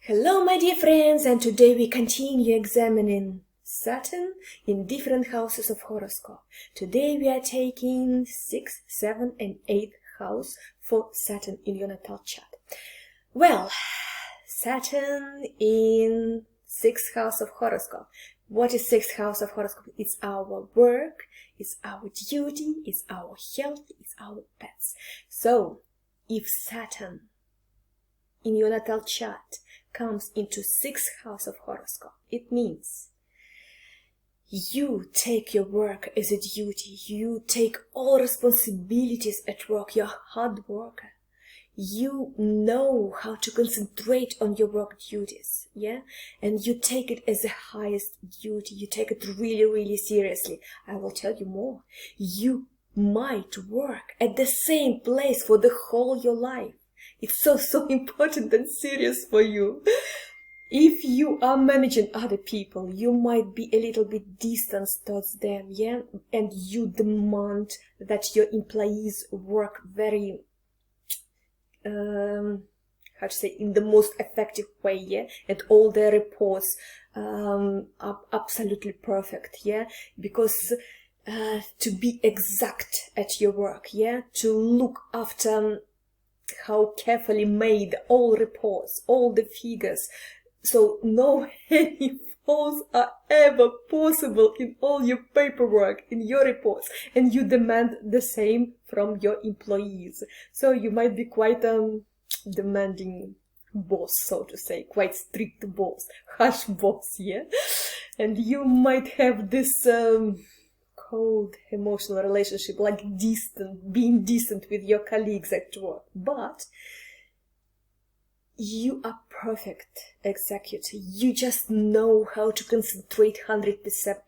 Hello my dear friends, and today we continue examining Saturn in different houses of horoscope. Today we are taking 6th, 7th and 8th house for Saturn in your natal chart. Well, Saturn in 6th house of horoscope. What is 6th house of horoscope? It's our work, it's our duty, it's our health, it's our pets. So, if Saturn in your natal chart comes into 6th house of horoscope, it means you take your work as a duty, you take all responsibilities at work, you're a hard worker, you know how to concentrate on your work duties, yeah, and you take it as the highest duty, you take it really seriously. I will tell you more, you might work at the same place for the whole your life. It's so important and serious for you. If you are managing other people, you might be a little bit distant towards them, yeah? And you demand that your employees work very, in the most effective way, yeah? And all their reports are absolutely perfect, yeah? Because to be exact at your work, yeah? To look after how carefully made all reports, all the figures, so no any faults are ever possible in all your paperwork, in your reports, and you demand the same from your employees. So you might be quite demanding boss, so to say, quite strict boss, harsh boss, yeah? And you might have this cold emotional relationship, like being distant with your colleagues at work, but you are perfect executor. You just know how to concentrate 100%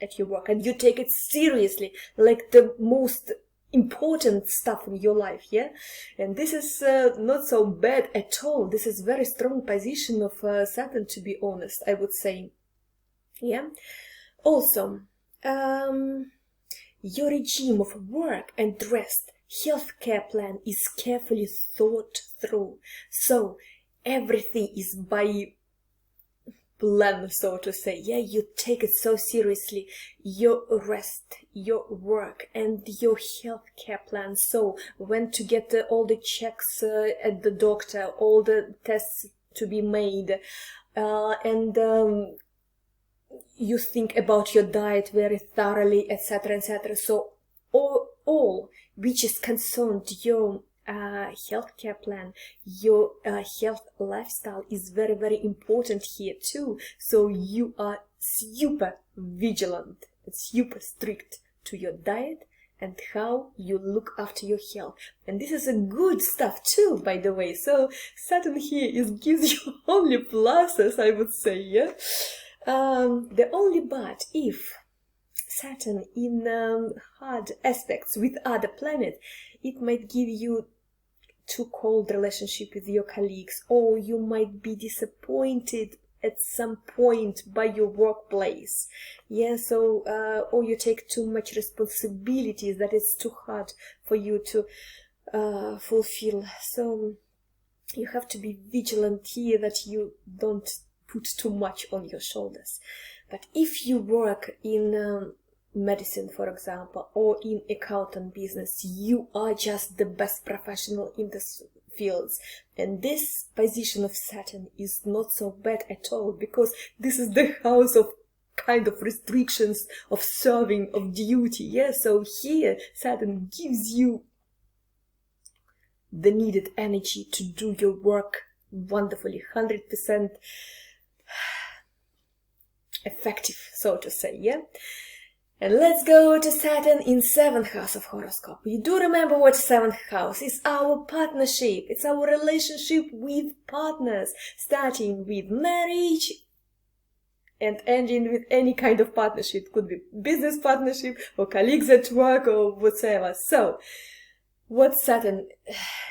at your work, and you take it seriously, like the most important stuff in your life, yeah? And this is not so bad at all. This is very strong position of Saturn, to be honest, I would say, yeah? Also, your regime of work and rest, healthcare plan is carefully thought through. So everything is by plan, so to say. Yeah, you take it so seriously. Your rest, your work, and your healthcare plan. So when to get all the checks at the doctor, all the tests to be made, and you think about your diet very thoroughly, etc., etc. So all which is concerned your healthcare plan, your health lifestyle is very important here too. So you are super vigilant and super strict to your diet and how you look after your health. And this is a good stuff too, by the way. So Saturn here gives you only pluses, I would say, yeah. The only but, if Saturn in hard aspects with other planets, it might give you too cold relationship with your colleagues, or you might be disappointed at some point by your workplace, yeah, so or you take too much responsibilities that it's too hard for you to fulfill. So you have to be vigilant here that you don't put too much on your shoulders. But if you work in medicine, for example, or in accountant business, you are just the best professional in this fields. And this position of Saturn is not so bad at all, because this is the house of kind of restrictions, of serving, of duty, yeah? So here Saturn gives you the needed energy to do your work wonderfully, 100% effective, so to say, yeah? And let's go to Saturn in 7th house of horoscope. You do remember what 7th house is? Our partnership. It's our relationship with partners, starting with marriage and ending with any kind of partnership. It could be business partnership or colleagues at work or whatever. So what Saturn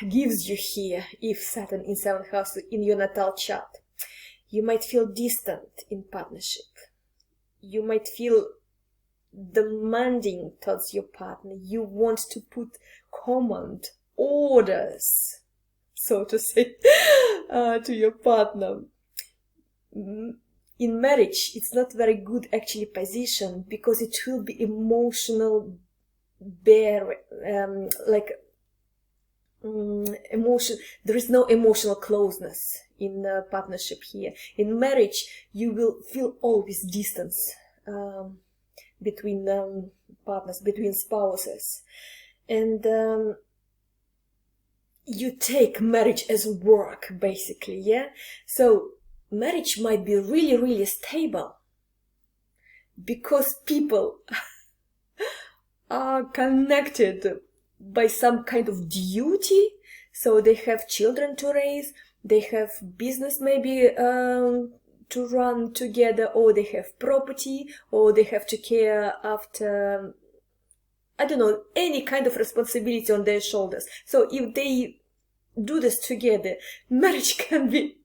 gives you here, if Saturn in 7th house in your natal chart? You might feel distant in partnership. You might feel demanding towards your partner. You want to put command orders, so to say, to your partner. in marriage, it's not very good actually position, because it will be emotional emotion. There is no emotional closeness in a partnership here. In marriage, you will feel always distance between partners, between spouses, and you take marriage as work, basically, yeah? So marriage might be really, really stable because people are connected by some kind of duty. So they have children to raise, they have business maybe to run together, or they have property, or they have to care after, I don't know, any kind of responsibility on their shoulders. So if they do this together, marriage can be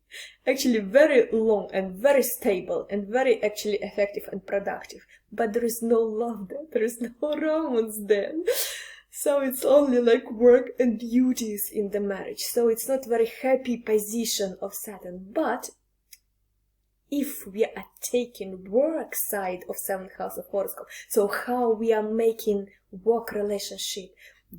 actually very long and very stable and very actually effective and productive. But there is no love there, there is no romance there. So it's only like work and duties in the marriage. So it's not very happy position of Saturn. But if we are taking work side of 7th house of horoscope, so how we are making work relationship,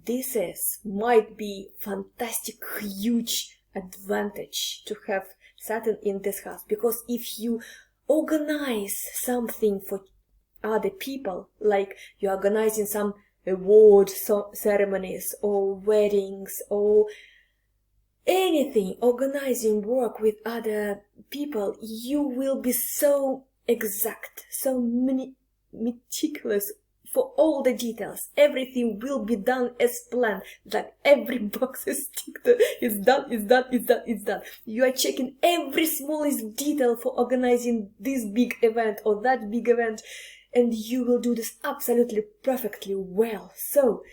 this might be fantastic, huge advantage to have Saturn in this house. Because if you organize something for other people, like you're organizing some award ceremonies or weddings or anything, organizing work with other people, you will be so exact, so meticulous for all the details. Everything will be done as planned, that every box is ticked, it's done. You are checking every smallest detail for organizing this big event or that big event, and you will do this absolutely perfectly well. So,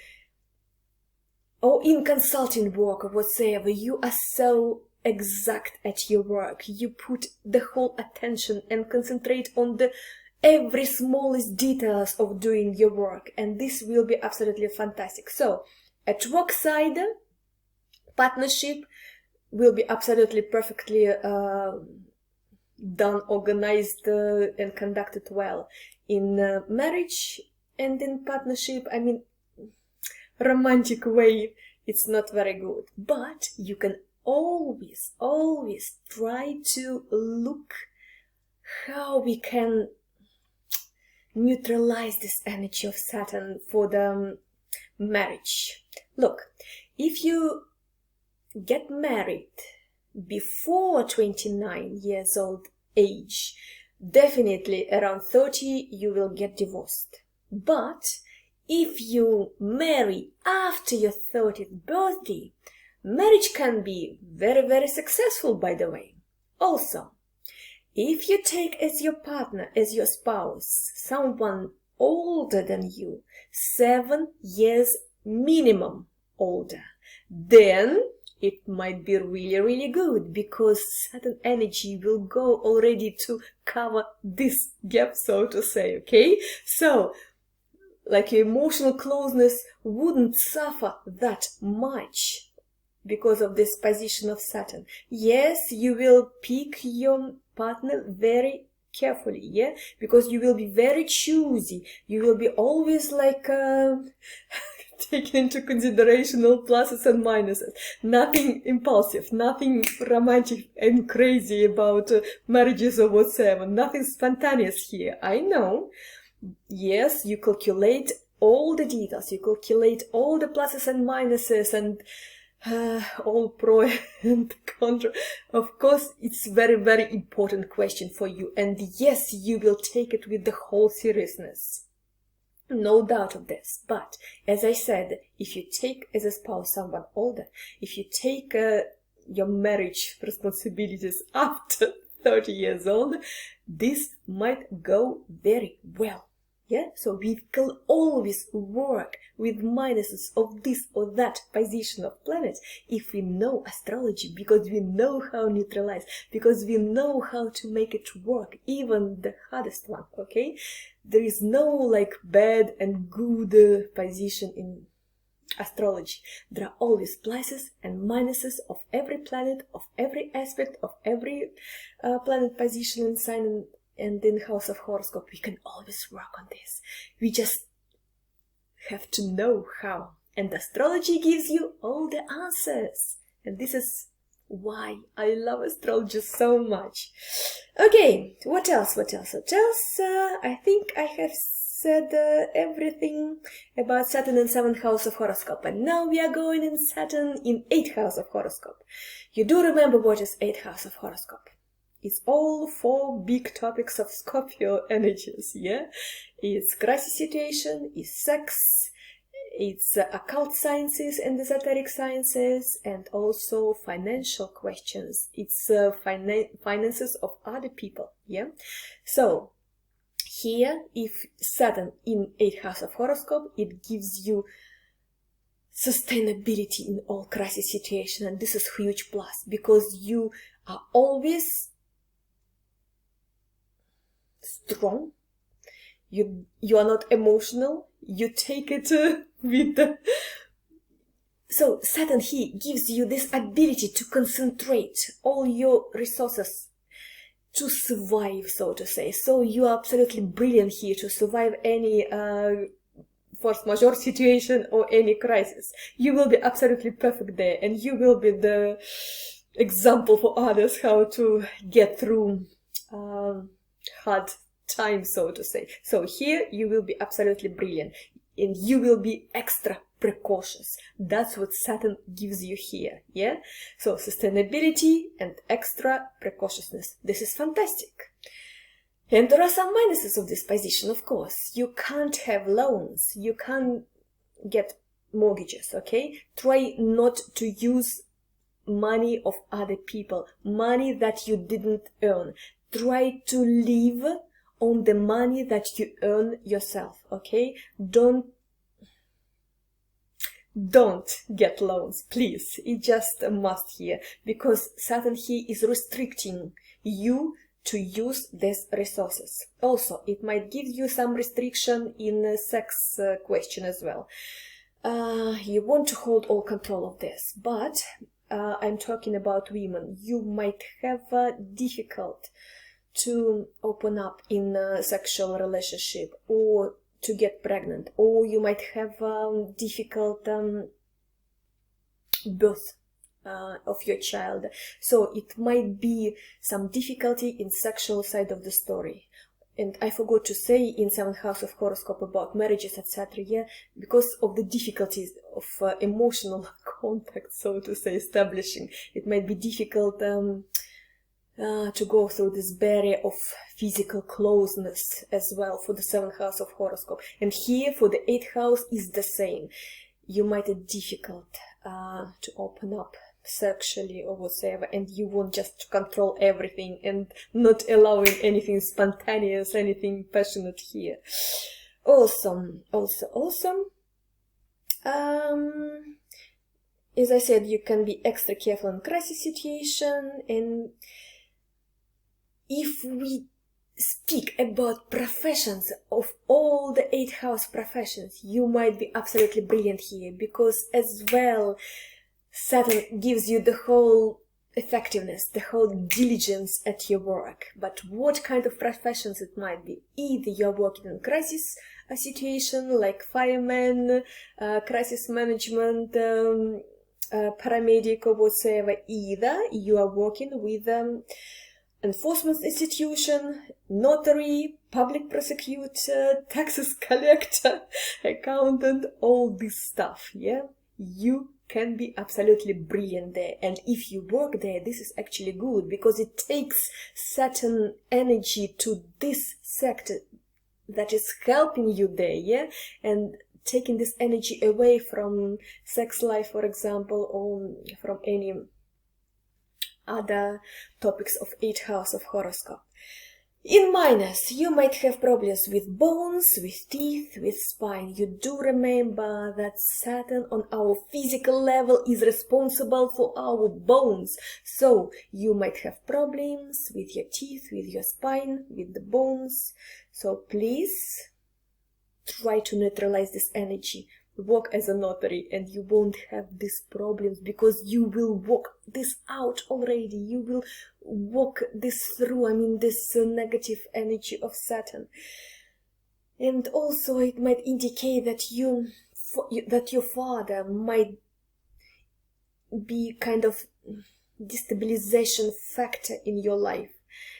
or in consulting work or whatsoever, you are so exact at your work. You put the whole attention and concentrate on the every smallest details of doing your work, and this will be absolutely fantastic. So, at work side, partnership will be absolutely perfectly done, organized, and conducted well. In marriage and in partnership, I mean, romantic way, it's not very good. But you can always try to look how we can neutralize this energy of Saturn for the marriage. Look, if you get married before 29 years old age, definitely around 30 you will get divorced. But if you marry after your 30th birthday, marriage can be very, very successful, by the way. Also, if you take as your partner, as your spouse, someone older than you, 7 years minimum older, then it might be really, really good, because Saturn energy will go already to cover this gap, so to say, okay? So, like your emotional closeness wouldn't suffer that much because of this position of Saturn. Yes, you will pick your partner very carefully, yeah, because you will be very choosy. You will be always like taking into consideration all pluses and minuses. Nothing impulsive, nothing romantic and crazy about marriages or whatsoever. Nothing spontaneous here. I know. Yes, you calculate all the details. You calculate all the pluses and minuses and all pro and contra. Of course, it's very, very important question for you. And yes, you will take it with the whole seriousness. No doubt of this. But as I said, if you take as a spouse someone older, if you take your marriage responsibilities after 30 years old, this might go very well. Yeah, so we can always work with minuses of this or that position of planets if we know astrology, because we know how to neutralize, because we know how to make it work, even the hardest one, okay? There is no like bad and good position in astrology. There are always pluses and minuses of every planet, of every aspect, of every planet position and sign and in house of horoscope. We can always work on this. We just have to know how. And astrology gives you all the answers. And this is why I love astrology so much. Okay, what else? I think I have said everything about Saturn in 7th house of horoscope. And now we are going in Saturn in 8th house of horoscope. You do remember what is 8th house of horoscope? It's all 4 big topics of Scorpio energies, yeah? It's crisis situation, it's sex, it's occult sciences and esoteric sciences, and also financial questions. It's finances of other people, yeah? So, here, if Saturn in 8th house of horoscope, it gives you sustainability in all crisis situation, and this is huge plus, because you are always strong, you are not emotional, you take it with the... So Saturn here gives you this ability to concentrate all your resources to survive, so to say. So you are absolutely brilliant here to survive any force majeure situation or any crisis. You will be absolutely perfect there, and you will be the example for others how to get through hard times, so to say. So here you will be absolutely brilliant, and you will be extra precautious. That's what Saturn gives you here, yeah? So sustainability and extra precautiousness. This is fantastic. And there are some minuses of this position, of course. You can't have loans. You can't get mortgages, okay? Try not to use money of other people, money that you didn't earn. Try to live on the money that you earn yourself, okay? Don't get loans, please. It's just a must here, because Saturn here is restricting you to use these resources. Also, it might give you some restriction in sex question as well. You want to hold all control of this, but I'm talking about women. You might have difficult to open up in a sexual relationship, or to get pregnant, or you might have difficult birth of your child. So it might be some difficulty in sexual side of the story. And I forgot to say in 7th house of horoscope about marriages, etc. Yeah, because of the difficulties of emotional contact, so to say, establishing. It might be difficult to go through this barrier of physical closeness as well for the 7th house of horoscope. And here for the 8th house is the same. You might be difficult to open up sexually or whatever, and you want just to control everything and not allowing anything spontaneous, anything passionate here. Awesome. As I said, you can be extra careful in crisis situation. And if we speak about professions, of all the 8th house professions, you might be absolutely brilliant here, because as well Saturn gives you the whole effectiveness, the whole diligence at your work. But what kind of professions it might be? Either you're working in crisis situation like fireman, crisis management, paramedic or whatever. Either you are working with enforcement institution, notary, public prosecutor, taxes collector, accountant, all this stuff, yeah? You can be absolutely brilliant there. And if you work there, this is actually good, because it takes certain energy to this sector that is helping you there, yeah? And taking this energy away from sex life, for example, or from any other topics of 8th house of horoscope. In minus, you might have problems with bones, with teeth, with spine. You do remember that Saturn on our physical level is responsible for our bones. So you might have problems with your teeth, with your spine, with the bones. So please try to neutralize this energy work as a notary, and you won't have these problems because you will work this out already. You will walk this through, I mean, this negative energy of Saturn. And also it might indicate that your father might be kind of destabilization factor in your life.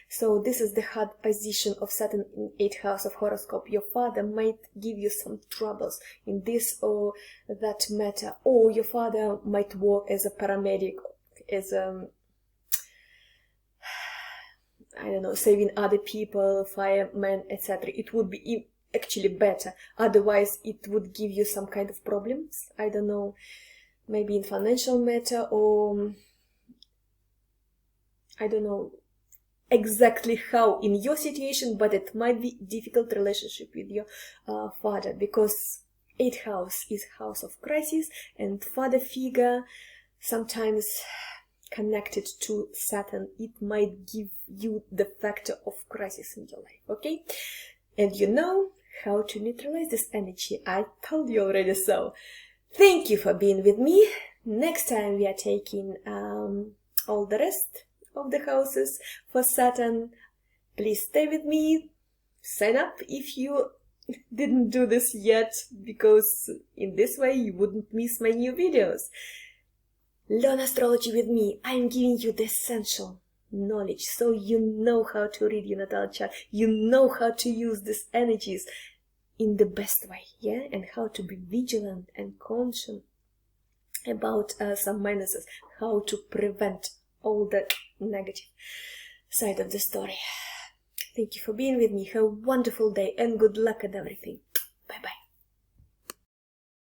So this is the hard position of Saturn in 8th house of horoscope. Your father might give you some troubles in this or that matter, or your father might work as a paramedic, as a, I don't know, saving other people, firemen, etc. It would be actually better. Otherwise, it would give you some kind of problems. I don't know, maybe in financial matter, or I don't know exactly how in your situation, but it might be difficult relationship with your father, because 8th house is house of crisis, and father figure sometimes connected to Saturn, it might give you the factor of crisis in your life, okay? And you know how to neutralize this energy. I told you already. So thank you for being with me. Next time we are taking all the rest of the houses for Saturn. Please stay with me. Sign up if you didn't do this yet, because in this way you wouldn't miss my new videos. Learn astrology with me. I'm giving you the essential knowledge, so you know how to read your natal chart, you know how to use these energies in the best way, yeah, and how to be vigilant and conscious about some minuses, how to prevent all the negative side of the story. Thank you for being with me. Have a wonderful day and good luck at everything.